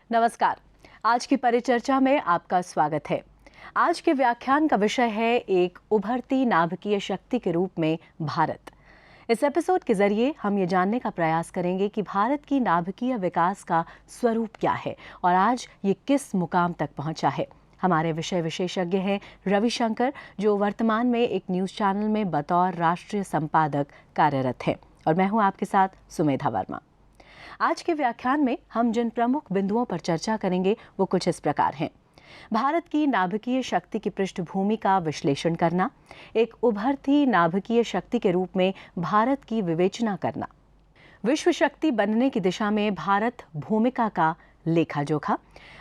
नमस्कार। आज की परिचर्चा में आपका स्वागत है। आज के व्याख्यान का विषय है एक उभरती नाभिकीय शक्ति के रूप में भारत। इस एपिसोड के जरिए हम ये जानने का प्रयास करेंगे कि भारत की नाभिकीय विकास का स्वरूप क्या है और आज ये किस मुकाम तक पहुंचा है। हमारे विषय विशेषज्ञ हैं रविशंकर, जो वर्तमान में एक न्यूज चैनल में बतौर राष्ट्रीय संपादक कार्यरत हैं, और मैं हूं आपके साथ सुमेधा वर्मा। आज के व्याख्यान में हम जिन प्रमुख बिंदुओं पर चर्चा करेंगे वो कुछ इस प्रकार हैं। भारत की नाभिकीय शक्ति की पृष्ठभूमि का विश्लेषण करना, एक उभरती नाभिकीय शक्ति के रूप में भारत की विवेचना करना, विश्व शक्ति बनने की दिशा में भारत भूमिका का लेखा जोखा,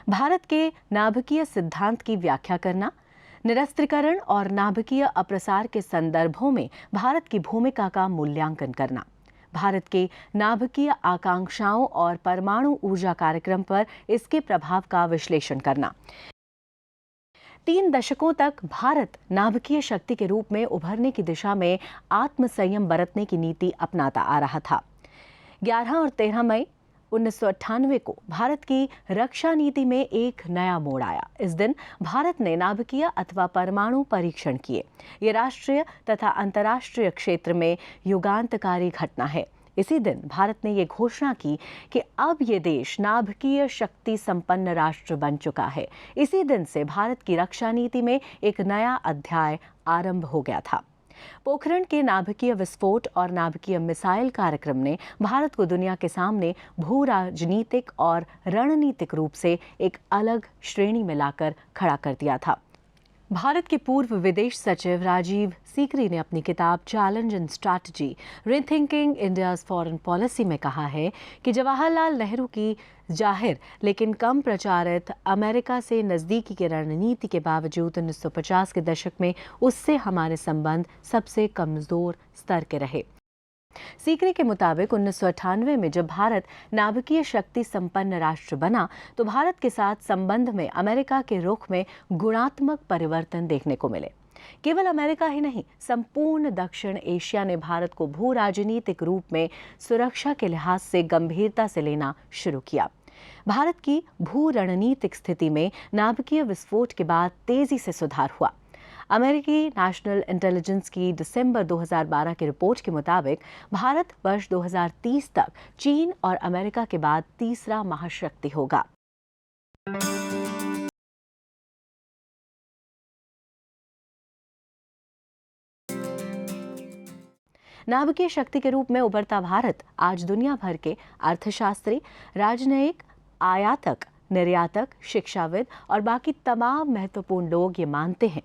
भारत के नाभिकीय सिद्धांत की व्याख्या करना, निरस्त्रीकरण और नाभिकीय अप्रसार के संदर्भों में भारत की भूमिका का मूल्यांकन करना, भारत के नाभिकीय आकांक्षाओं और परमाणु ऊर्जा कार्यक्रम पर इसके प्रभाव का विश्लेषण करना। 3 दशकों तक भारत नाभिकीय शक्ति के रूप में उभरने की दिशा में आत्मसंयम बरतने की नीति अपनाता आ रहा था। 11 और 13 मई 1998 को भारत की रक्षा नीति में एक नया मोड़ आया। इस दिन भारत ने नाभिकीय अथवा परमाणु परीक्षण किए। ये राष्ट्रीय तथा अंतर्राष्ट्रीय क्षेत्र में युगांतकारी घटना है। इसी दिन भारत ने ये घोषणा की कि अब ये देश नाभिकीय शक्ति संपन्न राष्ट्र बन चुका है। इसी दिन से भारत की रक्षा नीति में एक नया अध्याय आरंभ हो गया था। पोखरण के नाभिकीय विस्फोट और नाभिकीय मिसाइल कार्यक्रम ने भारत को दुनिया के सामने भू राजनीतिक और रणनीतिक रूप से एक अलग श्रेणी में लाकर खड़ा कर दिया था। भारत के पूर्व विदेश सचिव राजीव सीकरी ने अपनी किताब challenge and strategy rethinking India's foreign policy में कहा है कि जवाहरलाल नेहरू की जाहिर लेकिन कम प्रचारित अमेरिका से नज़दीकी की रणनीति के बावजूद 1950 के दशक में उससे हमारे संबंध सबसे कमज़ोर स्तर के रहे। सीकरी के मुताबिक 1998 में जब भारत नाभिकीय शक्ति संपन्न राष्ट्र बना तो भारत के साथ संबंध में अमेरिका के रुख में गुणात्मक परिवर्तन देखने को मिले। केवल अमेरिका ही नहीं, संपूर्ण दक्षिण एशिया ने भारत को भू राजनीतिक रूप में सुरक्षा के लिहाज से गंभीरता से लेना शुरू किया। भारत की भू रणनीतिक स्थिति में नाभिकीय विस्फोट के बाद तेजी से सुधार हुआ। अमेरिकी नेशनल इंटेलिजेंस की दिसंबर 2012 की रिपोर्ट के मुताबिक भारत वर्ष 2030 तक चीन और अमेरिका के बाद तीसरा महाशक्ति होगा। नाभिकीय शक्ति के रूप में उभरता भारत आज दुनिया भर के अर्थशास्त्री, राजनयिक, आयातक, निर्यातक, शिक्षाविद और बाकी तमाम महत्वपूर्ण लोग ये मानते हैं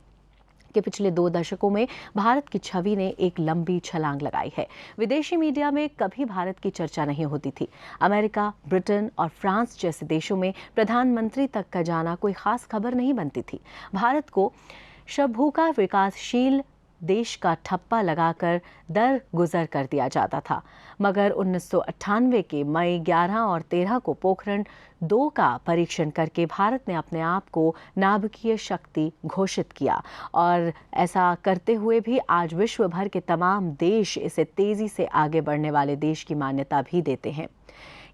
कि पिछले 2 दशकों में भारत की छवि ने एक लंबी छलांग लगाई है। विदेशी मीडिया में कभी भारत की चर्चा नहीं होती थी। अमेरिका, ब्रिटेन और फ्रांस जैसे देशों में प्रधानमंत्री तक का जाना कोई खास खबर नहीं बनती थी। भारत को शभूका विकासशील देश का ठप्पा लगाकर दर गुजर कर दिया जाता था। मगर 1998 के मई 11 और 13 को पोखरण 2 का परीक्षण करके भारत ने अपने आप को नाभिकीय शक्ति घोषित किया, और ऐसा करते हुए भी आज विश्व भर के तमाम देश इसे तेजी से आगे बढ़ने वाले देश की मान्यता भी देते हैं।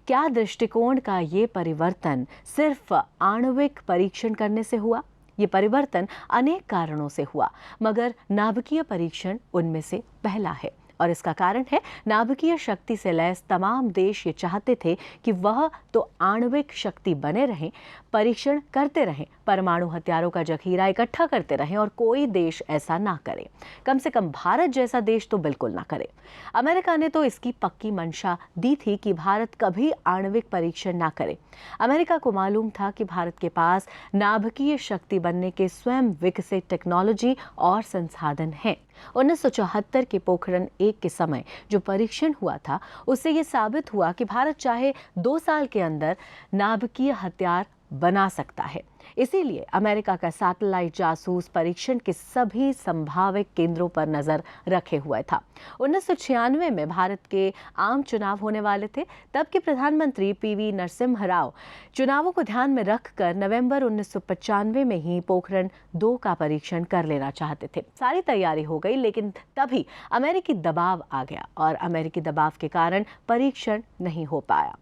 क्या दृष्टिकोण का ये परिवर्तन सिर्फ आणविक परीक्षण करने से हुआ? ये परिवर्तन अनेक कारणों से हुआ, मगर नाभिकीय परीक्षण उनमें से पहला है। और इसका कारण है नाभिकीय शक्ति से लैस तमाम देश ये चाहते थे कि वह तो आणविक शक्ति बने रहें, परीक्षण करते रहें, परमाणु हथियारों का जखीरा इकट्ठा करते रहें और कोई देश ऐसा ना करे। कम से कम भारत जैसा देश तो बिल्कुल ना करे। अमेरिका ने तो इसकी पक्की मंशा दी थी कि भारत कभी आणविक परीक्षण ना करे। अमेरिका को मालूम था कि भारत के पास नाभिकीय शक्ति बनने के स्वयं विकसित टेक्नोलॉजी और संसाधन हैं। 1974 के पोखरण 1 के समय जो परीक्षण हुआ था, उससे ये साबित हुआ कि भारत चाहे 2 साल के अंदर नाभिकीय हथियार बना सकता है। इसीलिए अमेरिका का सैटेलाइट जासूस परीक्षण के सभी संभावित केंद्रों पर नजर रखे हुए था। 1996 में भारत के आम चुनाव होने वाले थे। तब के प्रधानमंत्री पीवी नरसिम्हा राव चुनावों को ध्यान में रखकर नवंबर 1995 में ही पोखरण 2 का परीक्षण कर लेना चाहते थे। सारी तैयारी हो गई, लेकिन तभी अमेरिकी दबाव आ गया और अमेरिकी दबाव के कारण परीक्षण नहीं हो पाया।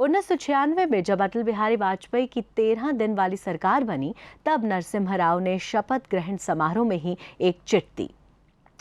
1996 में जब अटल बिहारी वाजपेयी की 13 दिन वाली सरकार बनी, तब नरसिम्हा राव ने शपथ ग्रहण समारोह में ही एक चिट दी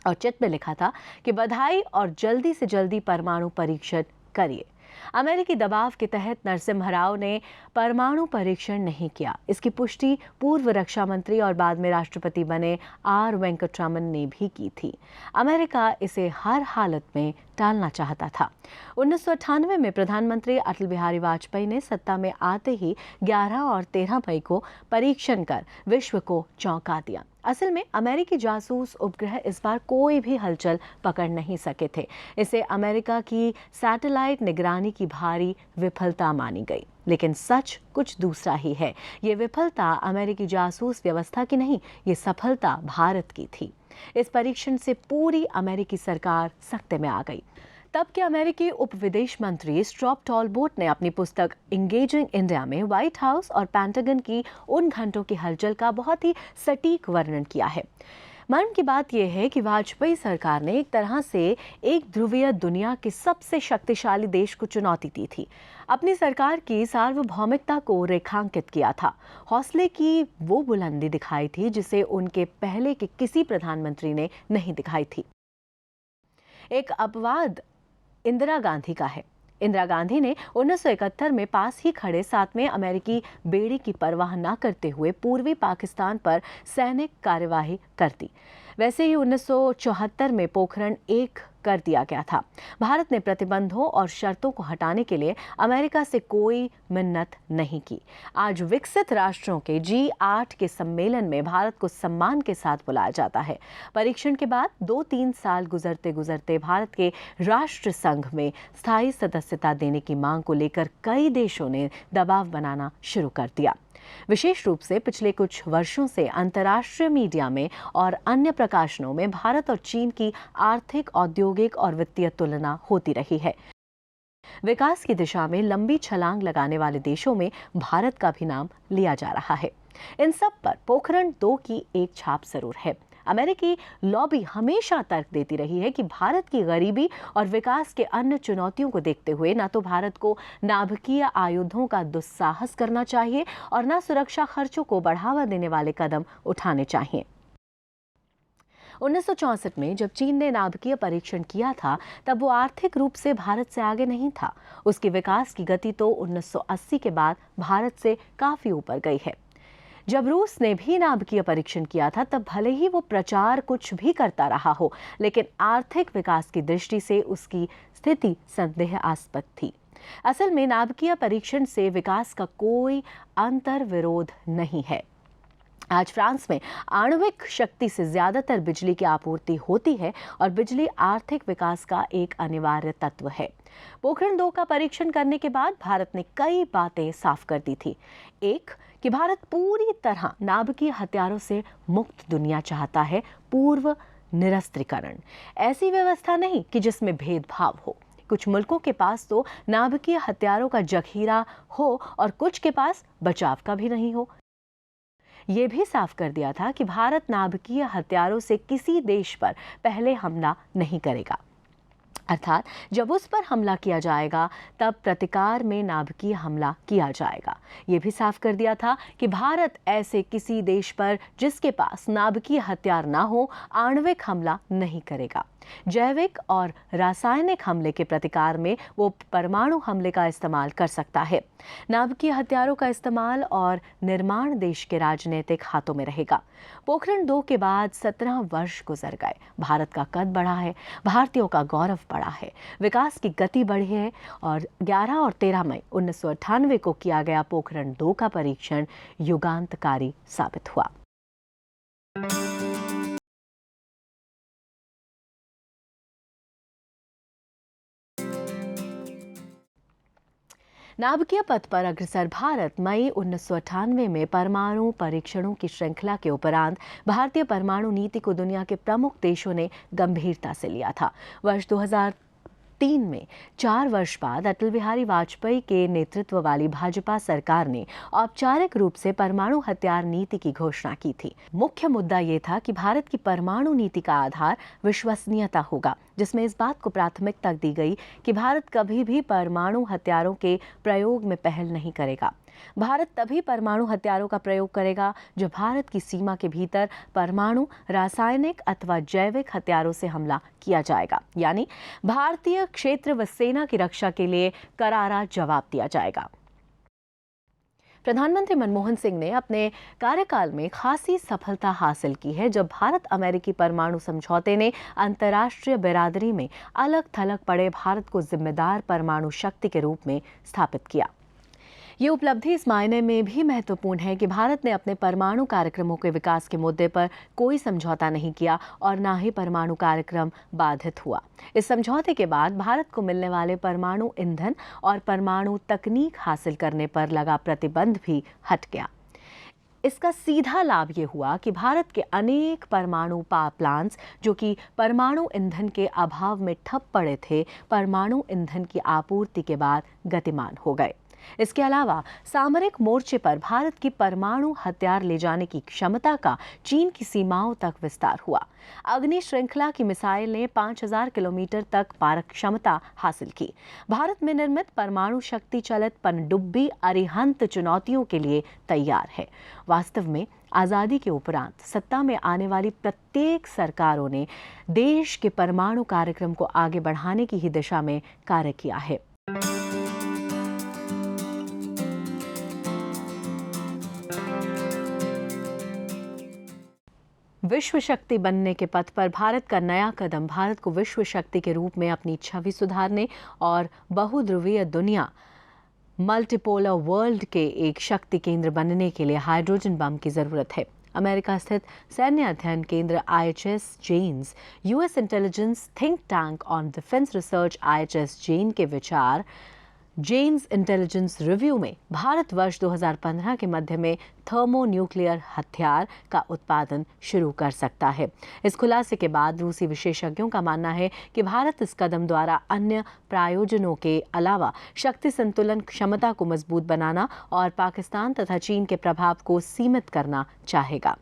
और चिट में लिखा था कि बधाई और जल्दी से जल्दी परमाणु परीक्षण करिए। अमेरिकी दबाव के तहत नरसिम्हा राव ने परमाणु परीक्षण नहीं किया। इसकी पुष्टि पूर्व रक्षा मंत्री और बाद में राष्ट्रपति बने आर वेंकटरामन ने भी की थी। अमेरिका इसे हर हालत में टालना चाहता था। 1998 में प्रधानमंत्री अटल बिहारी वाजपेयी ने सत्ता में आते ही 11 और 13 मई को परीक्षण कर विश्व को चौंका दिया। असल में अमेरिकी जासूस उपग्रह इस बार कोई भी हलचल पकड़ नहीं सके थे। इसे अमेरिका की सैटेलाइट निगरानी की भारी विफलता मानी गई। लेकिन सच कुछ दूसरा ही है। ये विफलता अमेरिकी जासूस व्यवस्था की नहीं, ये सफलता भारत की थी। इस परीक्षण से पूरी अमेरिकी सरकार सख्ते में आ गई। तब के अमेरिकी उप विदेश मंत्री स्ट्रॉप टॉलबोट ने अपनी पुस्तक एंगेजिंग इंडिया में व्हाइट हाउस और पेंटागन की उन घंटों की हलचल का बहुत ही सटीक वर्णन किया है। मर्म की बात यह है कि वाजपेयी सरकार ने एक तरह से एक ध्रुवीय दुनिया के सबसे शक्तिशाली देश को चुनौती दी थी। अपनी सरकार की सार्वभौमिकता को रेखांकित किया था। हौसले की वो बुलंदी दिखाई थी जिसे उनके पहले के किसी प्रधानमंत्री ने नहीं दिखाई थी। एक अपवाद इंदिरा गांधी का है। इंदिरा गांधी ने 1971 में पास ही खड़े 7वें अमेरिकी बेड़े की परवाह न करते हुए पूर्वी पाकिस्तान पर सैनिक कार्यवाही कर दी। वैसे ही 1974 में पोखरण 1 कर दिया गया था। भारत ने प्रतिबंधों और शर्तों को हटाने के लिए अमेरिका से कोई मिन्नत नहीं की। आज विकसित राष्ट्रों के G8 के सम्मेलन में भारत को सम्मान के साथ बुलाया जाता है। परीक्षण के बाद 2-3 साल गुजरते गुजरते भारत के राष्ट्र संघ में स्थायी सदस्यता देने की मांग को लेकर कई देशों ने दबाव बनाना शुरू कर दिया। विशेष रूप से पिछले कुछ वर्षों से अंतर्राष्ट्रीय मीडिया में और अन्य प्रकाशनों में भारत और चीन की आर्थिक, औद्योगिक और वित्तीय तुलना होती रही है। विकास की दिशा में लंबी छलांग लगाने वाले देशों में भारत का भी नाम लिया जा रहा है। इन सब पर पोखरण 2 की एक छाप जरूर है। अमेरिकी लॉबी हमेशा तर्क देती रही है कि भारत की गरीबी और विकास के अन्य चुनौतियों को देखते हुए न तो भारत को नाभिकीय आयुधों का दुस्साहस करना चाहिए और न सुरक्षा खर्चों को बढ़ावा देने वाले कदम उठाने चाहिए। 1964 में जब चीन ने नाभिकीय परीक्षण किया था, तब वो आर्थिक रूप से भारत से आगे नहीं था। उसकी विकास की गति तो 1980 के बाद भारत से काफी ऊपर गई है। जब रूस ने भी नाभिकीय परीक्षण किया था, तब भले ही वो प्रचार कुछ भी करता रहा हो, लेकिन आर्थिक विकास की दृष्टि से उसकी स्थिति संदेहास्पद थी। असल में नाभिकीय परीक्षण से विकास का कोई अंतर विरोध नहीं है। आज फ्रांस में आणविक शक्ति से ज्यादातर बिजली की आपूर्ति होती है और बिजली आर्थिक विकास का एक अनिवार्य तत्व है। पोखरण 2 का परीक्षण करने के बाद भारत ने कई बातें साफ कर दी थी। एक, कि भारत पूरी तरह नाभिकीय हथियारों से मुक्त दुनिया चाहता है, पूर्व निरस्त्रीकरण। ऐसी व्यवस्था नहीं कि जिसमें भेदभाव हो। कुछ मुल्कों के पास तो नाभिकीय हथियारों का जखीरा हो और कुछ के पास बचाव का भी नहीं हो। ये भी साफ कर दिया था कि भारत नाभिकीय हथियारों से किसी देश पर पहले हमला नहीं करेगा। अर्थात जब उस पर हमला किया जाएगा तब प्रतिकार में नाभिकीय हमला किया जाएगा। ये भी साफ कर दिया था कि भारत ऐसे किसी देश पर जिसके पास नाभिकीय हथियार ना हो आणविक हमला नहीं करेगा। जैविक और रासायनिक हमले के प्रतिकार में वो परमाणु हमले का इस्तेमाल कर सकता है। नाभिकीय हथियारों का इस्तेमाल और निर्माण देश के राजनीतिक हाथों में रहेगा। पोखरण 2 के बाद 17 वर्ष गुजर गए। भारत का कद बढ़ा है, भारतीयों का गौरव बढ़ा है, विकास की गति बढ़ी है और 11 और 13 मई 1998 को किया गया पोखरण 2 का परीक्षण युगांतकारी साबित हुआ। नाभिकीय पथ पर अग्रसर भारत मई 1998 में परमाणु परीक्षणों की श्रृंखला के उपरांत भारतीय परमाणु नीति को दुनिया के प्रमुख देशों ने गंभीरता से लिया था। वर्ष 2003 में 4 वर्ष बाद अटल बिहारी वाजपेयी के नेतृत्व वाली भाजपा सरकार ने औपचारिक रूप से परमाणु हथियार नीति की घोषणा की थी। मुख्य मुद्दा ये था कि भारत की परमाणु नीति का आधार विश्वसनीयता होगा, जिसमें इस बात को प्राथमिकता दी गई कि भारत कभी भी परमाणु हथियारों के प्रयोग में पहल नहीं करेगा। भारत तभी परमाणु हथियारों का प्रयोग करेगा जब भारत की सीमा के भीतर परमाणु, रासायनिक अथवा जैविक हथियारों से हमला किया जाएगा, यानी भारतीय क्षेत्र व सेना की रक्षा के लिए करारा जवाब दिया जाएगा। प्रधानमंत्री मनमोहन सिंह ने अपने कार्यकाल में खासी सफलता हासिल की है जब भारत अमेरिकी परमाणु समझौते ने अंतर्राष्ट्रीय बिरादरी में अलग थलग पड़े भारत को जिम्मेदार परमाणु शक्ति के रूप में स्थापित किया। ये उपलब्धि इस मायने में भी महत्वपूर्ण है कि भारत ने अपने परमाणु कार्यक्रमों के विकास के मुद्दे पर कोई समझौता नहीं किया और न ही परमाणु कार्यक्रम बाधित हुआ। इस समझौते के बाद भारत को मिलने वाले परमाणु ईंधन और परमाणु तकनीक हासिल करने पर लगा प्रतिबंध भी हट गया। इसका सीधा लाभ ये हुआ कि भारत के अनेक परमाणु पावर प्लांट्स जो कि परमाणु ईंधन के अभाव में ठप पड़े थे, परमाणु ईंधन की आपूर्ति के बाद गतिमान हो गए। इसके अलावा सामरिक मोर्चे पर भारत की परमाणु हथियार ले जाने की क्षमता का चीन की सीमाओं तक विस्तार हुआ। अग्नि श्रृंखला की मिसाइल ने 5000 किलोमीटर तक पारक क्षमता हासिल की। भारत में निर्मित परमाणु शक्ति चलित पनडुब्बी अरिहंत चुनौतियों के लिए तैयार है। वास्तव में आजादी के उपरांत सत्ता में आने वाली प्रत्येक सरकारों ने देश के परमाणु कार्यक्रम को आगे बढ़ाने की ही दिशा में कार्य किया है। विश्व शक्ति बनने के पथ पर भारत का नया कदम भारत को विश्व शक्ति के रूप में अपनी छवि सुधारने और बहुध्रुवीय दुनिया, मल्टीपोलर वर्ल्ड के एक शक्ति केंद्र बनने के लिए हाइड्रोजन बम की जरूरत है। अमेरिका स्थित सैन्य अध्ययन केंद्र IHS Jane's, US intelligence think tank on defence research IHS Jane के विचार जेन्स इंटेलिजेंस रिव्यू में भारत वर्ष 2015 के मध्य में थर्मोन्यूक्लियर हथियार का उत्पादन शुरू कर सकता है। इस खुलासे के बाद रूसी विशेषज्ञों का मानना है कि भारत इस कदम द्वारा अन्य प्रायोजनों के अलावा शक्ति संतुलन क्षमता को मजबूत बनाना और पाकिस्तान तथा चीन के प्रभाव को सीमित करना चाहेगा।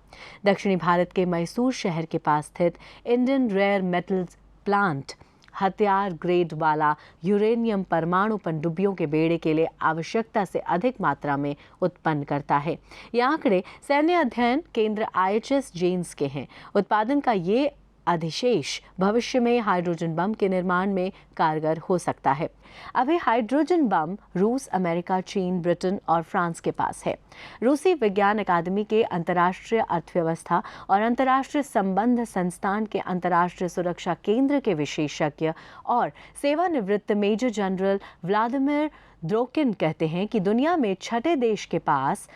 दक्षिणी भारत के मैसूर शहर के पास स्थित इंडियन रेयर मेटल्स प्लांट हथियार ग्रेड वाला यूरेनियम परमाणु पनडुब्बियों के बेड़े के लिए आवश्यकता से अधिक मात्रा में उत्पन्न करता है। ये आंकड़े सैन्य अध्ययन केंद्र IHS जेन्स के हैं। उत्पादन का ये अधिशेष भविष्य में हाइड्रोजन बम के निर्माण में कारगर हो सकता है। अभी हाइड्रोजन बम रूस, अमेरिका, चीन, ब्रिटेन और फ्रांस के पास है। रूसी विज्ञान अकादमी के अंतर्राष्ट्रीय अर्थव्यवस्था और अंतर्राष्ट्रीय संबंध संस्थान के अंतर्राष्ट्रीय सुरक्षा केंद्र के विशेषज्ञ और सेवानिवृत्त मेजर जनरल व्लादिमीर द्रोकिन कहते हैं कि दुनिया में छठे देश के पास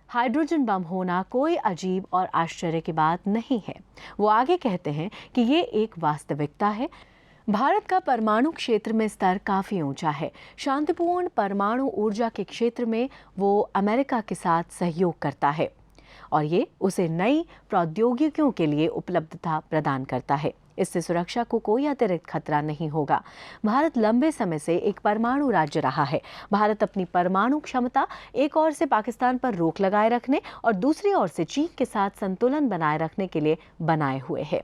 हाइड्रोजन बम होना कोई अजीब और आश्चर्य की बात नहीं है। वो आगे कहते हैं कि ये एक वास्तविकता है। भारत का परमाणु क्षेत्र में स्तर काफी ऊंचा है। शांतिपूर्ण परमाणु ऊर्जा के क्षेत्र में वो अमेरिका के साथ सहयोग करता है और ये उसे नई प्रौद्योगिकियों के लिए उपलब्धता प्रदान करता है। इससे सुरक्षा को कोई अतिरिक्त खतरा नहीं होगा। भारत लंबे समय से एक परमाणु राज्य रहा है। भारत अपनी परमाणु क्षमता एक ओर से पाकिस्तान पर रोक लगाए रखने और दूसरी ओर से चीन के साथ संतुलन बनाए रखने के लिए बनाए हुए है।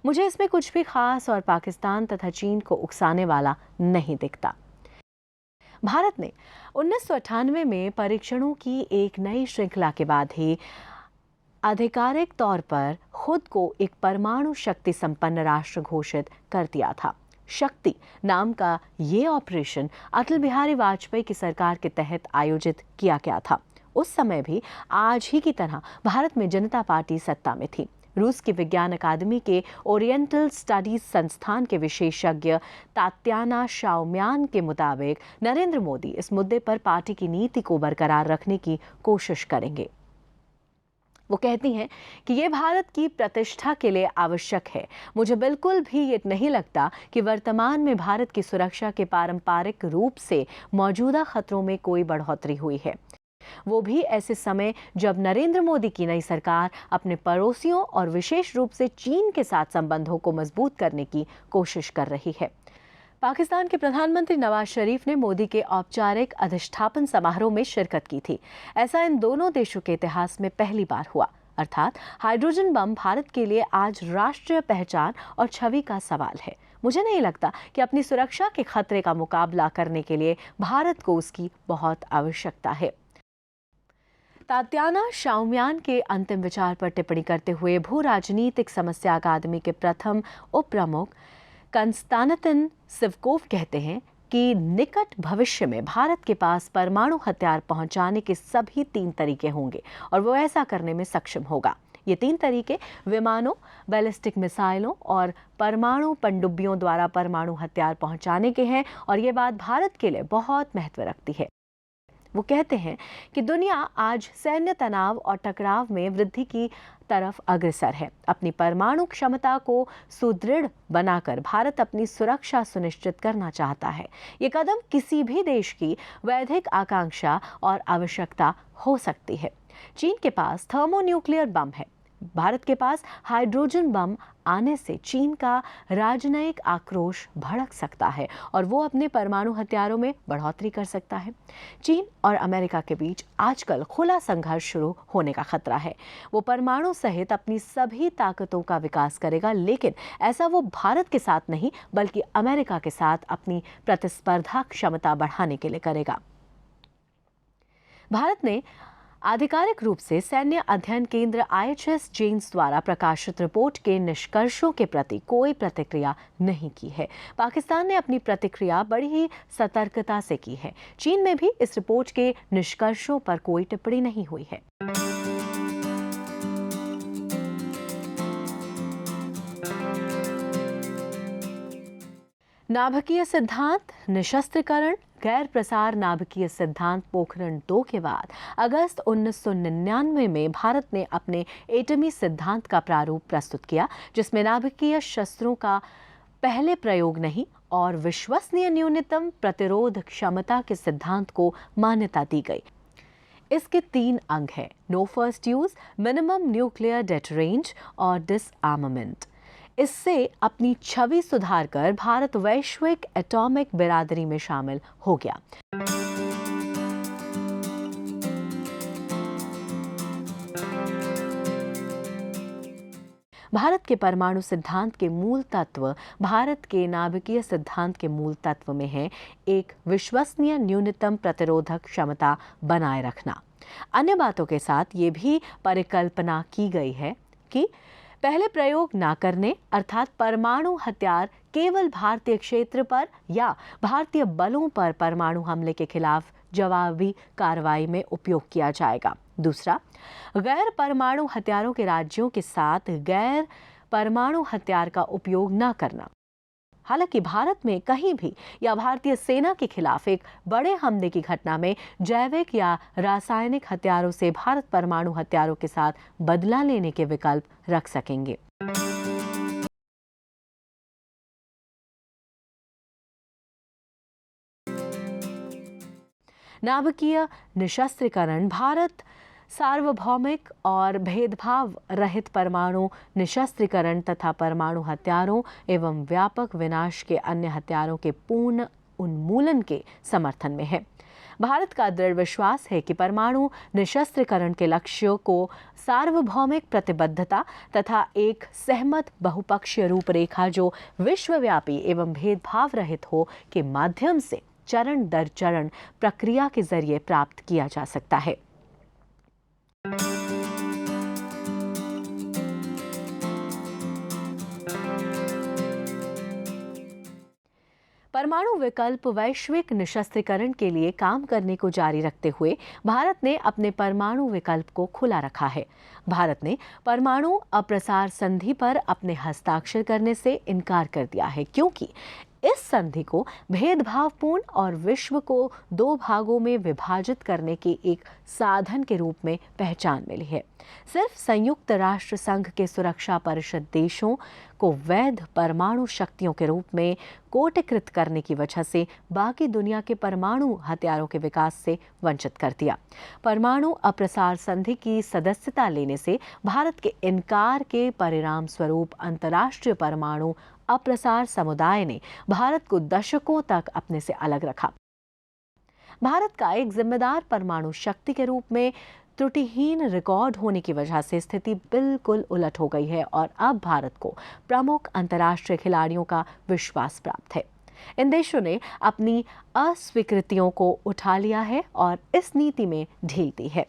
मुझे इसमें कुछ भी खास और पाकिस्तान तथा चीन को उकसाने वाला नहीं दिखता। भारत ने 1998 में परीक्षणों की एक नई श्रृंखला के बाद ही आधिकारिक तौर पर खुद को एक परमाणु शक्ति संपन्न राष्ट्र घोषित कर दिया था। शक्ति नाम का ये ऑपरेशन अटल बिहारी वाजपेयी की सरकार के तहत आयोजित किया गया था। उस समय भी आज ही की तरह भारत में जनता पार्टी सत्ता में थी। रूस की विज्ञान अकादमी के ओरिएंटल स्टडीज संस्थान के विशेषज्ञ तात्याना शाओम्यान के मुताबिक नरेंद्र मोदी इस मुद्दे पर पार्टी की नीति को बरकरार रखने की कोशिश करेंगे। वो कहती हैं कि ये भारत की प्रतिष्ठा के लिए आवश्यक है। मुझे बिल्कुल भी ये नहीं लगता कि वर्तमान में भारत की सुरक्षा के पारंपरिक रूप से मौजूदा खतरों में कोई बढ़ोतरी हुई है, वो भी ऐसे समय जब नरेंद्र मोदी की नई सरकार अपने पड़ोसियों और विशेष रूप से चीन के साथ संबंधों को मजबूत करने की कोशिश कर रही है। पाकिस्तान के प्रधानमंत्री नवाज शरीफ ने मोदी के औपचारिक अधिष्ठापन समारोह में शिरकत की थी। ऐसा इन दोनों देशों के इतिहास में पहली बार हुआ। अर्थात हाइड्रोजन बम भारत के लिए आज राष्ट्रीय पहचान और छवि का सवाल है। मुझे नहीं लगता कि अपनी सुरक्षा के खतरे का मुकाबला करने के लिए भारत को उसकी बहुत आवश्यकता है। तात्याना शाओम्यान के अंतिम विचार पर टिप्पणी करते हुए भू राजनीतिक समस्या अकादमी के प्रथम उप प्रमुख कंस्तानतिन सिवकोव कहते हैं कि निकट भविष्य में भारत के पास परमाणु हथियार पहुंचाने के सभी 3 तरीके होंगे और वो ऐसा करने में सक्षम होगा। ये 3 तरीके विमानों, बैलिस्टिक मिसाइलों और परमाणु पनडुब्बियों द्वारा परमाणु हथियार पहुंचाने के हैं और ये बात भारत के लिए बहुत महत्व रखती है। वो कहते हैं कि दुनिया आज सैन्य तनाव और टकराव में वृद्धि की तरफ अग्रसर है। अपनी परमाणु क्षमता को सुदृढ़ बनाकर भारत अपनी सुरक्षा सुनिश्चित करना चाहता है। ये कदम किसी भी देश की वैश्विक आकांक्षा और आवश्यकता हो सकती है। चीन के पास थर्मोन्यूक्लियर बम है। भारत के पास हाइड्रोजन बम आने से चीन का राजनयिक आक्रोश भड़क सकता है और वो अपने परमाणु हथियारों में बढ़ोतरी कर सकता है। चीन और अमेरिका के बीच आजकल खुला संघर्ष शुरू होने का खतरा है। वो परमाणु सहित अपनी सभी ताकतों का विकास करेगा, लेकिन ऐसा वो भारत के साथ नहीं बल्कि अमेरिका के साथ अपनी प्रतिस्पर्धा क्षमता बढ़ाने के लिए करेगा। भारत ने आधिकारिक रूप से सैन्य अध्ययन केंद्र IHS जेन्स द्वारा प्रकाशित रिपोर्ट के निष्कर्षों के प्रति कोई प्रतिक्रिया नहीं की है। पाकिस्तान ने अपनी प्रतिक्रिया बड़ी ही सतर्कता से की है। चीन में भी इस रिपोर्ट के निष्कर्षों पर कोई टिप्पणी नहीं हुई है। नाभिकीय सिद्धांत, निशस्त्रीकरण, गैर प्रसार नाभिकीय सिद्धांत पोखरण 2 के बाद अगस्त 1999 में भारत ने अपने एटमी सिद्धांत का प्रारूप प्रस्तुत किया, जिसमें नाभिकीय शस्त्रों का पहले प्रयोग नहीं और विश्वसनीय न्यूनतम प्रतिरोध क्षमता के सिद्धांत को मान्यता दी गई। इसके 3 अंग हैं: no first use, minimum nuclear deterrence और डिसआर्मामेंट। इससे अपनी छवि सुधारकर भारत वैश्विक एटॉमिक बिरादरी में शामिल हो गया। भारत के परमाणु सिद्धांत के मूल तत्व भारत के नाभिकीय सिद्धांत के मूल तत्व में है एक विश्वसनीय न्यूनतम प्रतिरोधक क्षमता बनाए रखना। अन्य बातों के साथ ये भी परिकल्पना की गई है कि पहले प्रयोग ना करने, अर्थात परमाणु हथियार केवल भारतीय क्षेत्र पर या भारतीय बलों पर परमाणु हमले के खिलाफ जवाबी कार्रवाई में उपयोग किया जाएगा। दूसरा, गैर परमाणु हथियारों के राज्यों के साथ गैर परमाणु हथियार का उपयोग न करना। हालांकि भारत में कहीं भी या भारतीय सेना के खिलाफ एक बड़े हमले की घटना में जैविक या रासायनिक हथियारों से भारत परमाणु हथियारों के साथ बदला लेने के विकल्प रख सकेंगे। नाभिकीय निशस्त्रीकरण भारत सार्वभौमिक और भेदभाव रहित परमाणु निशस्त्रीकरण तथा परमाणु हथियारों एवं व्यापक विनाश के अन्य हथियारों के पूर्ण उन्मूलन के समर्थन में है। भारत का दृढ़ विश्वास है कि परमाणु निशस्त्रीकरण के लक्ष्यों को सार्वभौमिक प्रतिबद्धता तथा एक सहमत बहुपक्षीय रूपरेखा जो विश्वव्यापी एवं भेदभाव रहित हो के माध्यम से चरण दर चरण प्रक्रिया के जरिए प्राप्त किया जा सकता है। परमाणु विकल्प वैश्विक निशस्त्रीकरण के लिए काम करने को जारी रखते हुए भारत ने अपने परमाणु विकल्प को खुला रखा है। भारत ने परमाणु अप्रसार संधि पर अपने हस्ताक्षर करने से इनकार कर दिया है, क्योंकि इस संधि को भेदभावपूर्ण और विश्व को दो भागों में विभाजित करने के एक साधन के रूप में पहचान मिली है। सिर्फ संयुक्त राष्ट्र संघ के सुरक्षा परिषद देशों को वैध परमाणु शक्तियों के रूप में कोटिकृत करने की वजह से बाकी दुनिया के परमाणु हथियारों के विकास से वंचित कर दिया। परमाणु अप्रसार संधि की सदस्यता लेने से भारत के इनकार के परिणाम स्वरूप अंतर्राष्ट्रीय परमाणु अप्रसार समुदाय ने भारत को दशकों तक अपने से अलग रखा। भारत का एक जिम्मेदार परमाणु शक्ति के रूप में त्रुटिहीन रिकॉर्ड होने की वजह से स्थिति बिल्कुल उलट हो गई है और अब भारत को प्रमुख अंतर्राष्ट्रीय खिलाड़ियों का विश्वास प्राप्त है। इन देशों ने अपनी अस्वीकृतियों को उठा लिया है और इस नीति में ढील दी है।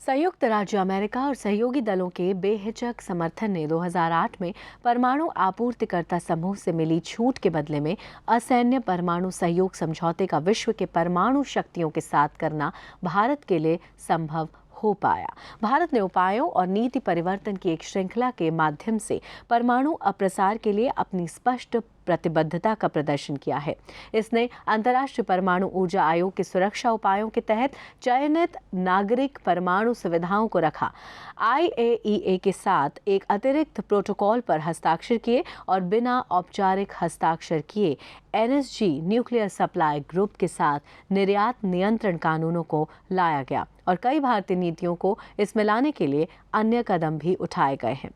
संयुक्त राज्य अमेरिका और सहयोगी दलों के बेहिचक समर्थन ने 2008 में परमाणु आपूर्तिकर्ता समूह से मिली छूट के बदले में असैन्य परमाणु सहयोग समझौते का विश्व के परमाणु शक्तियों के साथ करना भारत के लिए संभव हो पाया। भारत ने उपायों और नीति परिवर्तन की एक श्रृंखला के माध्यम से परमाणु अप्रसार के लिए अपनी स्पष्ट प्रतिबद्धता का प्रदर्शन किया है। इसने अंतर्राष्ट्रीय परमाणु ऊर्जा आयोग के सुरक्षा उपायों के तहत चयनित नागरिक परमाणु सुविधाओं को रखा, IAEA के साथ एक अतिरिक्त प्रोटोकॉल पर हस्ताक्षर किए और बिना औपचारिक हस्ताक्षर किए NSG न्यूक्लियर सप्लाई ग्रुप के साथ निर्यात नियंत्रण कानूनों को लाया गया और कई भारतीय नीतियों को इसमें लाने के लिए अन्य कदम भी उठाए गए हैं।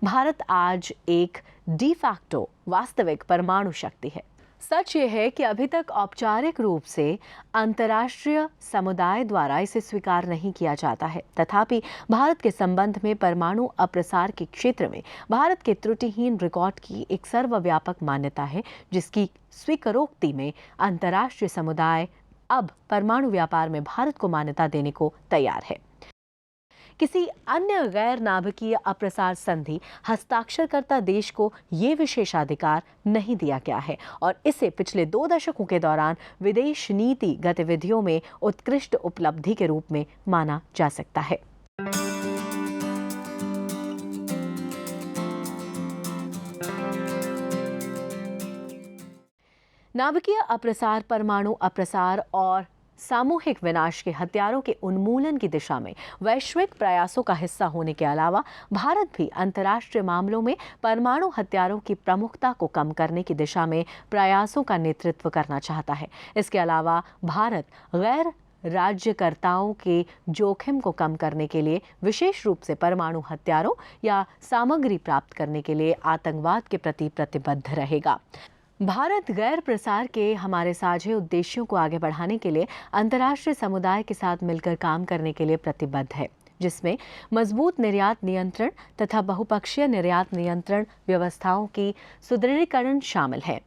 भारत आज एक डी फैक्टो वास्तविक परमाणु शक्ति है। सच ये है कि अभी तक औपचारिक रूप से अंतर्राष्ट्रीय समुदाय द्वारा इसे स्वीकार नहीं किया जाता है। तथापि भारत के संबंध में परमाणु अप्रसार के क्षेत्र में भारत के त्रुटिहीन रिकॉर्ड की एक सर्वव्यापक मान्यता है, जिसकी स्वीकारोक्ति में अंतर्राष्ट्रीय समुदाय अब परमाणु व्यापार में भारत को मान्यता देने को तैयार है। किसी अन्य गैर नाभिकीय अप्रसार संधि हस्ताक्षरकर्ता देश को ये विशेषाधिकार नहीं दिया गया है और इसे पिछले 2 दशकों के दौरान विदेश नीति गतिविधियों में उत्कृष्ट उपलब्धि के रूप में माना जा सकता है। नाभिकीय अप्रसार परमाणु अप्रसार और सामूहिक विनाश के हथियारों के उन्मूलन की दिशा में वैश्विक प्रयासों का हिस्सा होने के अलावा भारत भी अंतर्राष्ट्रीय मामलों में परमाणु हथियारों की प्रमुखता को कम करने की दिशा में प्रयासों का नेतृत्व करना चाहता है। इसके अलावा भारत गैर राज्यकर्ताओं के जोखिम को कम करने के लिए विशेष रूप से परमाणु हथियारों या सामग्री प्राप्त करने के लिए आतंकवाद के प्रति प्रतिबद्ध रहेगा। भारत गैर प्रसार के हमारे साझे उद्देश्यों को आगे बढ़ाने के लिए अंतर्राष्ट्रीय समुदाय के साथ मिलकर काम करने के लिए प्रतिबद्ध है, जिसमें मजबूत निर्यात नियंत्रण तथा बहुपक्षीय निर्यात नियंत्रण व्यवस्थाओं की सुदृढ़ीकरण शामिल है।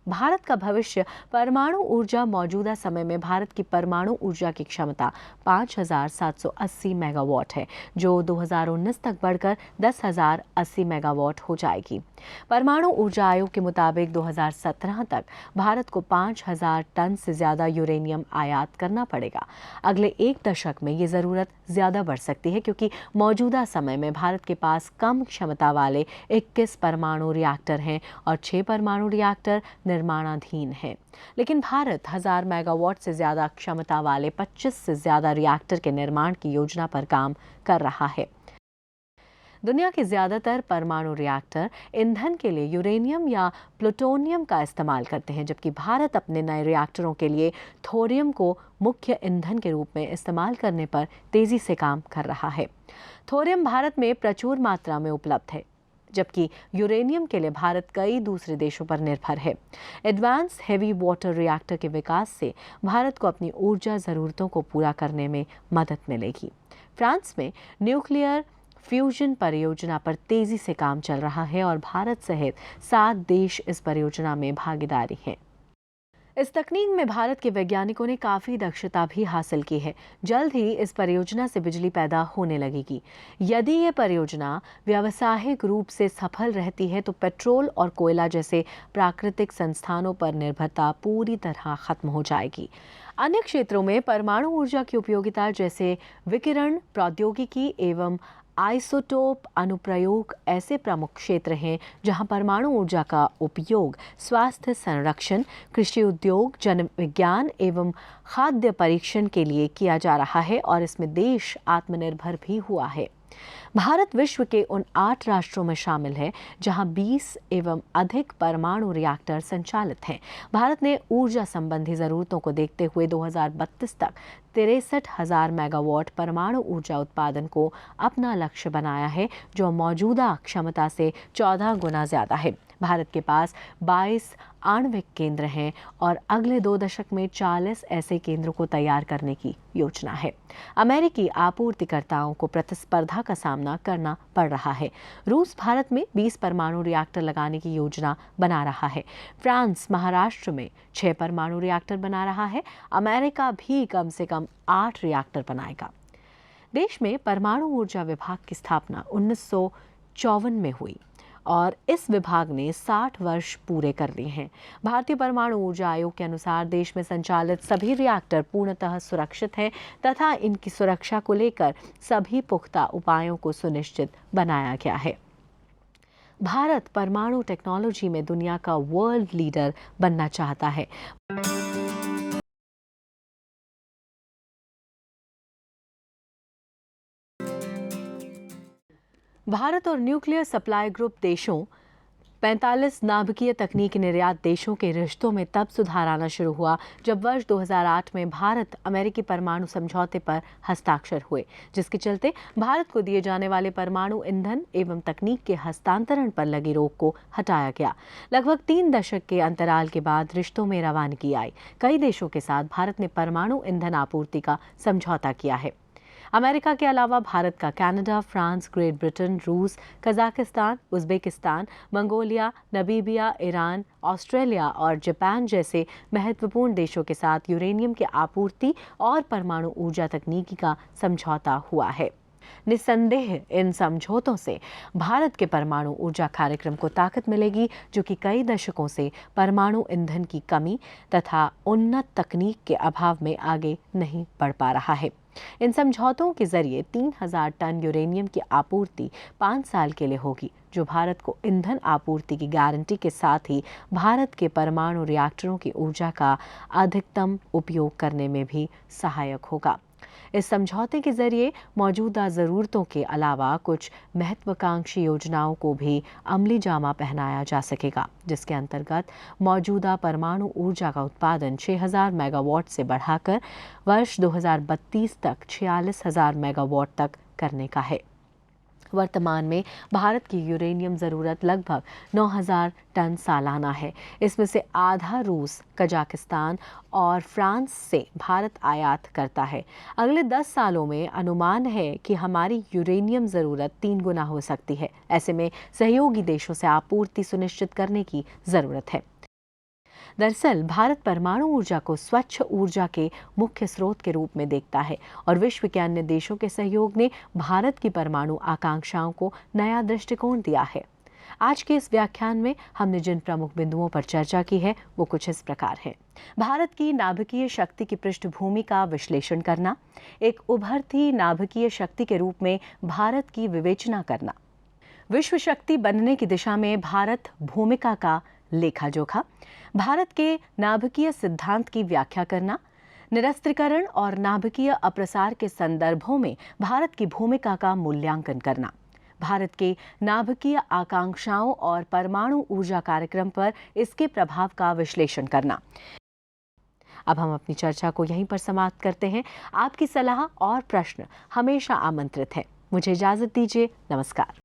भारत का भविष्य परमाणु ऊर्जा मौजूदा समय में भारत की परमाणु ऊर्जा की क्षमता 5,780 मेगावाट है, जो 2019 तक बढ़कर 10,080 मेगावाट हो जाएगी। परमाणु ऊर्जा आयोग के मुताबिक 2017 तक भारत को 5,000 टन से ज्यादा यूरेनियम आयात करना पड़ेगा। अगले 1 दशक में ये जरूरत ज्यादा बढ़ सकती है, क्योंकि मौजूदा समय में भारत के पास कम क्षमता वाले 21 परमाणु रिएक्टर हैं और 6 परमाणु रिएक्टर निर्माणाधीन है। लेकिन भारत 1000 मेगावाट से ज्यादा क्षमता वाले 25 से ज्यादा रिएक्टर के निर्माण की योजना पर काम कर रहा है। दुनिया के ज्यादातर परमाणु रिएक्टर ईंधन के लिए यूरेनियम या प्लूटोनियम का इस्तेमाल करते हैं, जबकि भारत अपने नए रिएक्टरों के लिए थोरियम को मुख्य ईंधन के रूप में इस्तेमाल करने पर तेजी से काम कर रहा है। थोरियम भारत में प्रचुर मात्रा में उपलब्ध है। जबकि यूरेनियम के लिए भारत कई दूसरे देशों पर निर्भर है। एडवांस हेवी वाटर रिएक्टर के विकास से भारत को अपनी ऊर्जा ज़रूरतों को पूरा करने में मदद मिलेगी। फ्रांस में न्यूक्लियर फ्यूजन परियोजना पर तेजी से काम चल रहा है और भारत सहित 7 देश इस परियोजना में भागीदारी हैं। इस तकनीक में भारत के वैज्ञानिकों ने काफ़ी दक्षता भी हासिल की है। जल्द ही इस परियोजना से बिजली पैदा होने लगेगी। यदि ये परियोजना व्यावसायिक रूप से सफल रहती है तो पेट्रोल और कोयला जैसे प्राकृतिक संसाधनों पर निर्भरता पूरी तरह खत्म हो जाएगी। अन्य क्षेत्रों में परमाणु ऊर्जा की उपयोगिता जैसे विकिरण प्रौद्योगिकी एवं आइसोटोप अनुप्रयोग ऐसे प्रमुख क्षेत्र हैं जहां परमाणु ऊर्जा का उपयोग स्वास्थ्य संरक्षण, कृषि उद्योग, जन विज्ञान एवं खाद्य परीक्षण के लिए किया जा रहा है और इसमें देश आत्मनिर्भर भी हुआ है। भारत विश्व के उन 8 राष्ट्रों में शामिल है जहां 20 एवं अधिक परमाणु रिएक्टर संचालित हैं। भारत ने ऊर्जा संबंधी जरूरतों को देखते हुए 2032 तक 63,000 मेगावाट परमाणु ऊर्जा उत्पादन को अपना लक्ष्य बनाया है, जो मौजूदा क्षमता से 14 गुना ज्यादा है। भारत के पास 22 आणविक केंद्र हैं और अगले 2 दशक में 40 ऐसे केंद्रों को तैयार करने की योजना है। अमेरिकी आपूर्तिकर्ताओं को प्रतिस्पर्धा का सामना करना पड़ रहा है। रूस भारत में 20 परमाणु रिएक्टर लगाने की योजना बना रहा है। फ्रांस महाराष्ट्र में 6 परमाणु रिएक्टर बना रहा है। अमेरिका भी कम से कम 8 रिएक्टर बनाएगा। देश में परमाणु ऊर्जा विभाग की स्थापना 1954 में हुई और इस विभाग ने 60 वर्ष पूरे कर लिए हैं। भारतीय परमाणु ऊर्जा आयोग के अनुसार देश में संचालित सभी रिएक्टर पूर्णतः सुरक्षित हैं तथा इनकी सुरक्षा को लेकर सभी पुख्ता उपायों को सुनिश्चित बनाया गया है। भारत परमाणु टेक्नोलॉजी में दुनिया का वर्ल्ड लीडर बनना चाहता है। भारत और न्यूक्लियर सप्लाई ग्रुप देशों 45 नाभिकीय तकनीकी निर्यात देशों के रिश्तों में तब सुधार आना शुरू हुआ जब वर्ष 2008 में भारत अमेरिकी परमाणु समझौते पर हस्ताक्षर हुए, जिसके चलते भारत को दिए जाने वाले परमाणु ईंधन एवं तकनीक के हस्तांतरण पर लगी रोक को हटाया गया। लगभग 3 दशक के अंतराल के बाद रिश्तों में रवानगी आई। कई देशों के साथ भारत ने परमाणु ईंधन आपूर्ति का समझौता किया है। अमेरिका के अलावा भारत का कनाडा, फ्रांस, ग्रेट ब्रिटेन, रूस, Kazakhstan, Uzbekistan, Mongolia, Namibia, Iran, Australia और जापान जैसे महत्वपूर्ण देशों के साथ यूरेनियम की आपूर्ति और परमाणु ऊर्जा तकनीकी का समझौता हुआ है। निस्संदेह इन समझौतों से भारत के परमाणु ऊर्जा कार्यक्रम को ताकत मिलेगी, जो कि कई दशकों से परमाणु ईंधन की कमी तथा उन्नत तकनीक के अभाव में आगे नहीं बढ़ पा रहा है। इन समझौतों के जरिए 3000 टन यूरेनियम की आपूर्ति 5 साल के लिए होगी, जो भारत को ईंधन आपूर्ति की गारंटी के साथ ही भारत के परमाणु रिएक्टरों की ऊर्जा का अधिकतम उपयोग करने में भी सहायक होगा। इस समझौते के जरिए मौजूदा ज़रूरतों के अलावा कुछ महत्वाकांक्षी योजनाओं को भी अमली जामा पहनाया जा सकेगा, जिसके अंतर्गत मौजूदा परमाणु ऊर्जा का उत्पादन 6000 मेगावाट से बढ़ाकर वर्ष 2032 तक 46,000 मेगावाट तक करने का है। वर्तमान में भारत की यूरेनियम ज़रूरत लगभग 9,000 टन सालाना है। इसमें से आधा रूस, कजाकिस्तान और फ्रांस से भारत आयात करता है। अगले 10 सालों में अनुमान है कि हमारी यूरेनियम ज़रूरत 3 गुना हो सकती है। ऐसे में सहयोगी देशों से आपूर्ति सुनिश्चित करने की ज़रूरत है। दरअसल भारत परमाणु ऊर्जा को स्वच्छ ऊर्जा के मुख्य स्रोत के रूप में देखता है और विश्व के अन्य देशों के सहयोग ने भारत की परमाणु आकांक्षाओं को नया दृष्टिकोण दिया है। आज के इस व्याख्यान में हमने जिन प्रमुख बिंदुओं पर चर्चा की है वो कुछ इस प्रकार है। भारत की नाभिकीय शक्ति की पृष्ठभूमि का विश्लेषण करना, एक उभरती नाभिकीय शक्ति के रूप में भारत की विवेचना करना, विश्व शक्ति बनने की दिशा में भारत भूमिका का लेखा जोखा, भारत के नाभिकीय सिद्धांत की व्याख्या करना, निरस्त्रीकरण और नाभिकीय अप्रसार के संदर्भों में भारत की भूमिका का मूल्यांकन करना, भारत के नाभिकीय आकांक्षाओं और परमाणु ऊर्जा कार्यक्रम पर इसके प्रभाव का विश्लेषण करना। अब हम अपनी चर्चा को यहीं पर समाप्त करते हैं। आपकी सलाह और प्रश्न हमेशा आमंत्रित हैं। मुझे इजाजत दीजिए। नमस्कार।